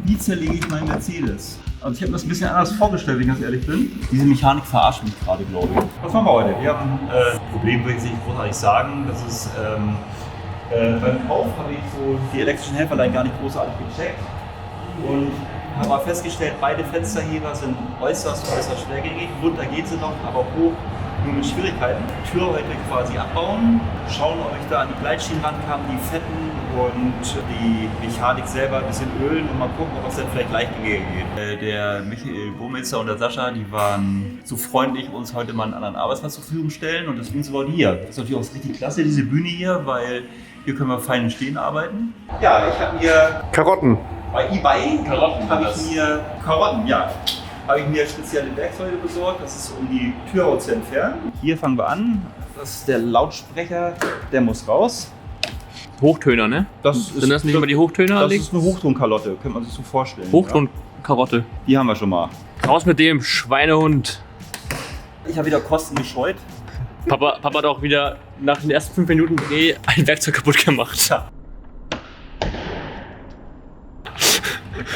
Wie zerlege ich meinen Mercedes? Also ich habe mir das ein bisschen anders vorgestellt, wenn ich ganz ehrlich bin. Diese Mechanik verarscht mich gerade, glaube ich. Was machen wir heute? Wir haben ein Problem, würde ich nicht großartig sagen. Das ist, beim Kauf habe ich so die elektrischen Helferlein gar nicht großartig gecheckt. Und habe mal festgestellt, beide Fensterheber sind äußerst schwergängig. Runter geht sie noch, aber hoch nur mit Schwierigkeiten. Tür heute quasi abbauen, schauen, ob ich da an die Gleitschienen rankam, die fetten und die Mechanik selber ein bisschen ölen und mal gucken, ob es dann vielleicht leichtgängiger geht. Der Michael Burmeister und der Sascha, die waren so freundlich, uns heute mal einen anderen Arbeitsplatz zur Verfügung stellen und deswegen sind wir hier. Das ist natürlich auch richtig klasse, diese Bühne hier, weil hier können wir fein im Stehen arbeiten. Ja, ich habe mir Karotten. Bei eBay Karotten habe ich mir spezielle Werkzeuge besorgt, das ist um die Türhaut zu entfernen. Hier fangen wir an, das ist der Lautsprecher, der muss raus. Hochtöner, ne? Sind das nicht immer die Hochtöner? Das ist eine Hochtonkalotte, könnte man sich so vorstellen. Hochtonkarotte. Ja. Die haben wir schon mal. Raus mit dem Schweinehund. Ich Ich habe wieder Kosten gescheut. Papa hat auch wieder nach den ersten 5 Minuten Dreh ein Werkzeug kaputt gemacht. Ja.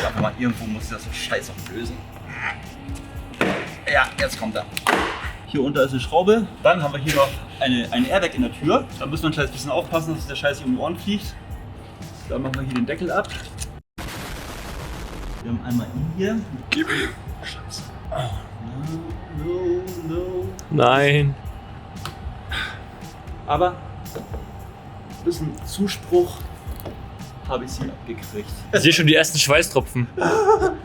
Warte mal, irgendwo muss ich das so scheiß auch lösen. Ja, jetzt kommt er. Hier unter ist eine Schraube. Dann haben wir hier noch ein Airbag in der Tür. Da müssen wir ein kleines bisschen aufpassen, dass der Scheiß hier um die Ohren fliegt. Dann machen wir hier den Deckel ab. Wir haben einmal ihn hier. Scheiße. No. Nein. Aber ein bisschen Zuspruch habe ich hier abgekriegt. Ich sehe schon die ersten Schweißtropfen.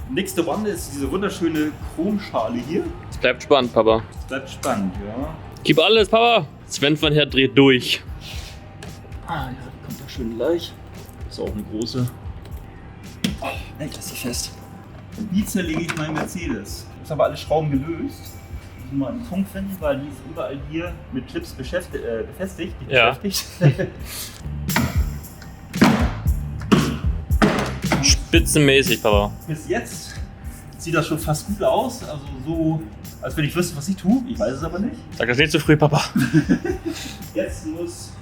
Nächste Runde ist diese wunderschöne Chromschale hier. Es bleibt spannend, Papa. Das bleibt spannend, ja. Gib alles, Papa. Sven von Herr dreht durch. Ah, ja, die kommt da schön gleich. Ist auch eine große. Oh, ich lasse sie fest. Wie zerlege ich meinen Mercedes? Ist aber alle Schrauben gelöst. Ich muss mal einen Punkt finden, weil die ist überall hier mit Clips befestigt. Ja. Spitzenmäßig, Papa. Bis jetzt sieht das schon fast gut aus. Also so, als wenn ich wüsste, was ich tue. Ich weiß es aber nicht. Sag das nicht zu früh, Papa. Jetzt muss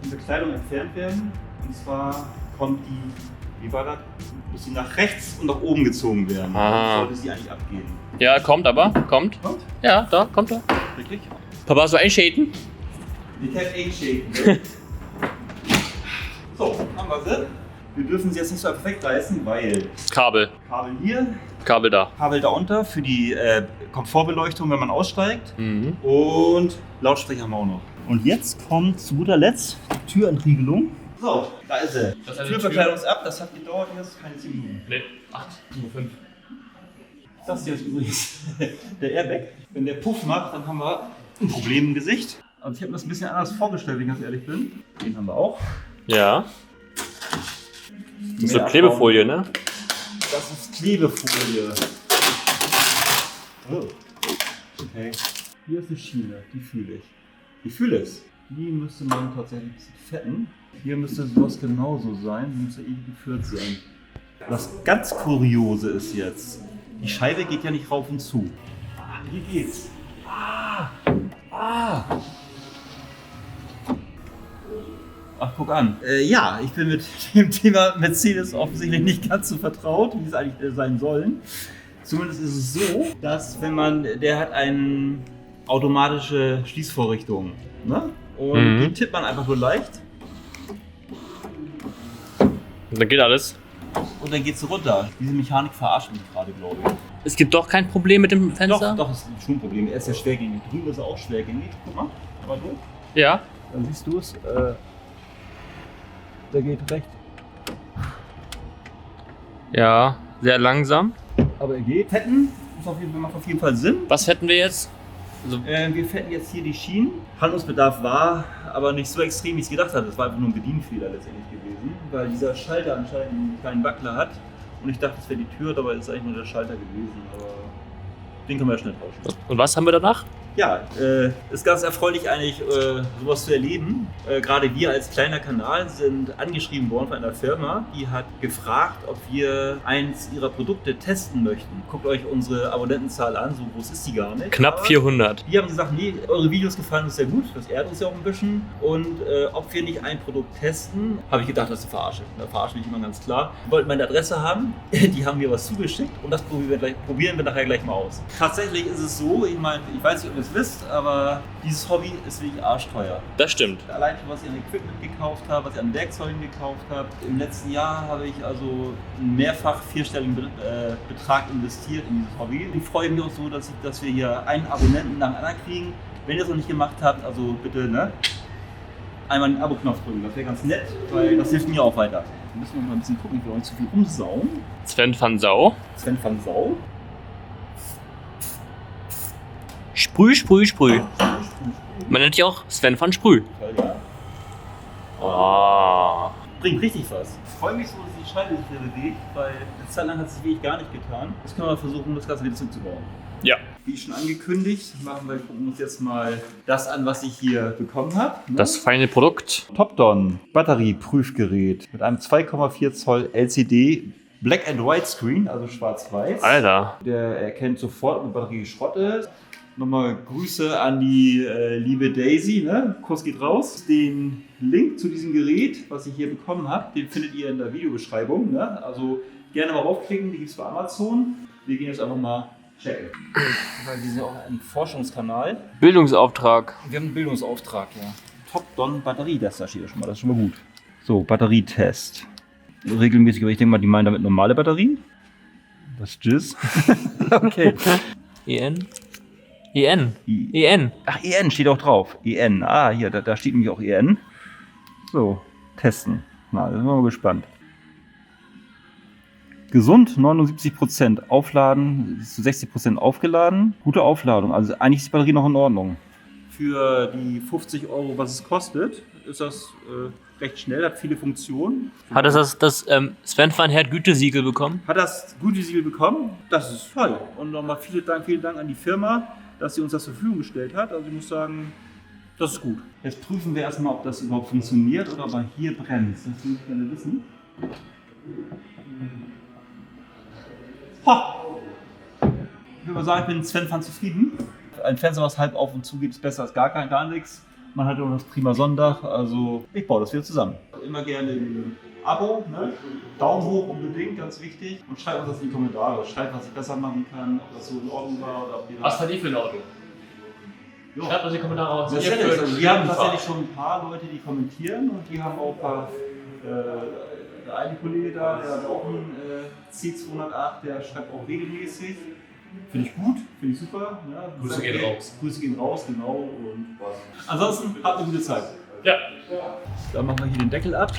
die Bekleidung entfernt werden. Und zwar kommt die, wie war das? Muss sie nach rechts und nach oben gezogen werden. Ah. Sollte sie eigentlich abgehen. Ja, kommt aber. Kommt. Kommt? Ja, da, kommt er. Wirklich? Papa, hast du einschäden? Die Cat A shaken. So, haben wir sie. Wir dürfen sie jetzt nicht so perfekt reißen, weil Kabel. Kabel hier, Kabel da. Kabel da unter für die Komfortbeleuchtung, wenn man aussteigt. Mhm. Und Lautsprecher haben wir auch noch. Und jetzt kommt zu guter Letzt die Türentriegelung. So, da ist sie. Das ist eine Türverkleidung ist ab, das hat gedauert jetzt keine 10 Minuten. Ne, 8, nur 5. Das hier ist übrigens der Airbag. Wenn der Puff macht, dann haben wir ein Problem im Gesicht. Also ich habe mir das ein bisschen anders vorgestellt, wenn ich ganz ehrlich bin. Den haben wir auch. Ja. Das ist so Mehr Klebefolie, ne? Das ist Klebefolie. Oh. Okay. Hier ist eine Schiene, die fühle ich. Ich fühle es. Die müsste man tatsächlich ein bisschen fetten. Hier müsste sowas genauso sein, die müsste irgendwie geführt sein. Das ganz Kuriose ist jetzt, die Scheibe geht ja nicht rauf und zu. Hier geht's. Ach, guck an. Ja, ich bin mit dem Thema Mercedes offensichtlich nicht ganz so vertraut, wie es eigentlich sein sollen. Zumindest ist es so, dass der hat eine automatische Schließvorrichtung. Ne? Und die tippt man einfach nur leicht. Und dann geht alles. Und dann geht's runter. Diese Mechanik verarscht mich gerade, glaube ich. Es gibt doch kein Problem mit dem Fenster? Doch, ist schon ein Problem. Er ist ja schwergängig. Drüben ist er auch schwergängig. Guck mal. Aber durch. Ja. Dann siehst du es. Der geht recht. Ja, sehr langsam. Aber er geht. Fetten macht auf jeden Fall Sinn. Was hätten wir jetzt? Also, Wir fetten jetzt hier die Schienen. Handlungsbedarf war aber nicht so extrem, wie ich es gedacht hatte. Das war einfach nur ein Bedienfehler letztendlich gewesen, weil dieser Schalter anscheinend einen kleinen Wackler hat. Und ich dachte, es wäre die Tür, dabei ist eigentlich nur der Schalter gewesen. Aber Den können wir ja schnell tauschen. Und was haben wir danach? Ja, ist ganz erfreulich eigentlich, sowas zu erleben. Gerade wir als kleiner Kanal sind angeschrieben worden von einer Firma, die hat gefragt, ob wir eins ihrer Produkte testen möchten. Guckt euch unsere Abonnentenzahl an, so groß ist die gar nicht. Knapp 400. Die haben gesagt, nee, eure Videos gefallen uns sehr gut, das ehrt uns ja auch ein bisschen. Und ob wir nicht ein Produkt testen, habe ich gedacht, das ist eine Verarsche. Da verarsche ich immer ganz klar. Die wollten meine Adresse haben, die haben mir was zugeschickt und das probieren wir nachher gleich mal aus. Tatsächlich ist es so, ich meine, ich weiß nicht, ob ihr es wisst, aber dieses Hobby ist wirklich arschteuer. Das stimmt. Allein schon, was ich an Equipment gekauft habe, was ich an Werkzeugen gekauft habe. Im letzten Jahr habe ich also einen mehrfach vierstelligen Betrag investiert in dieses Hobby. Ich freue mich auch so, dass wir hier einen Abonnenten nach dem anderen kriegen. Wenn ihr es noch nicht gemacht habt, also bitte einmal den Abo-Knopf drücken. Das wäre ganz nett, weil das hilft mir auch weiter. Wir müssen noch mal ein bisschen gucken, ich will auch nicht zu viel umsauen. Sven van Sau. Sven van Sau. Sprüh, Sprüh, Sprüh. Man nennt dich auch Sven van Sprüh. Ja. Oh. Bringt richtig was. Ich freue mich so, dass die Scheibe sich wieder bewegt, weil eine Zeit lang hat es sich wirklich gar nicht getan. Jetzt können wir versuchen, das Ganze wieder zurückzubauen. Ja. Wie schon angekündigt, gucken uns jetzt mal das an, was ich hier bekommen habe. Ne? Das feine Produkt. Topdon Batterieprüfgerät mit einem 2,4 Zoll LCD Black and White Screen, also schwarz-weiß. Alter. Der erkennt sofort, ob eine Batterie Schrott ist. Nochmal Grüße an die liebe Daisy, ne? Kuss geht raus. Den Link zu diesem Gerät, was ich hier bekommen habe, den findet ihr in der Videobeschreibung. Ne? Also gerne mal raufklicken, die gibt es bei Amazon. Wir gehen jetzt einfach mal checken. Weil wir sind ja auch ein Forschungskanal. Bildungsauftrag. Wir haben einen Bildungsauftrag, ja. Topdon Batterietest, da steht ja schon mal, das ist schon mal gut. So, Batterietest. Regelmäßig, aber ich denke mal, die meinen damit normale Batterien. Was tschüss. Okay. EN? EN. EN. Ach, EN steht auch drauf. EN. Ah, hier, da steht nämlich auch EN. So, testen. Na, da sind wir mal gespannt. Gesund, 79%. Aufladen, ist zu 60% aufgeladen. Gute Aufladung. Also eigentlich ist die Batterie noch in Ordnung. Für die 50 €, was es kostet, ist das recht schnell, hat viele Funktionen. Hat das Sven van Herd Gütesiegel bekommen? Hat das Gütesiegel bekommen? Das ist toll. Und nochmal vielen Dank an die Firma, dass sie uns das zur Verfügung gestellt hat. Also ich muss sagen, das ist gut. Jetzt prüfen wir erstmal, ob das überhaupt funktioniert oder ob er hier brennt. Das will ich gerne wissen. Ha! Ich würde mal sagen, ich bin Sven van zufrieden. Ein Fenster, was halb auf und zu geht, ist besser als gar nichts. Man hat auch das prima Sonntag, also ich baue das wieder zusammen. Immer gerne ein Abo, ne? Daumen hoch unbedingt, ganz wichtig. Und schreibt uns das in die Kommentare. Schreibt, was ich besser machen kann, ob das so in Ordnung war oder ob ihr Was fand ihr für ein Auto? Jo. Schreibt uns in die Kommentare was Also wir haben tatsächlich schon ein paar Leute, die kommentieren und die haben auch ein paar, der eine Kollege da, der hat auch einen C208, der schreibt auch regelmäßig. Finde ich gut, finde ich super. Ja, Grüße gehen raus. Grüße gehen raus, genau. Und was. Ansonsten habt eine gute Zeit. Ja. Dann machen wir hier den Deckel ab.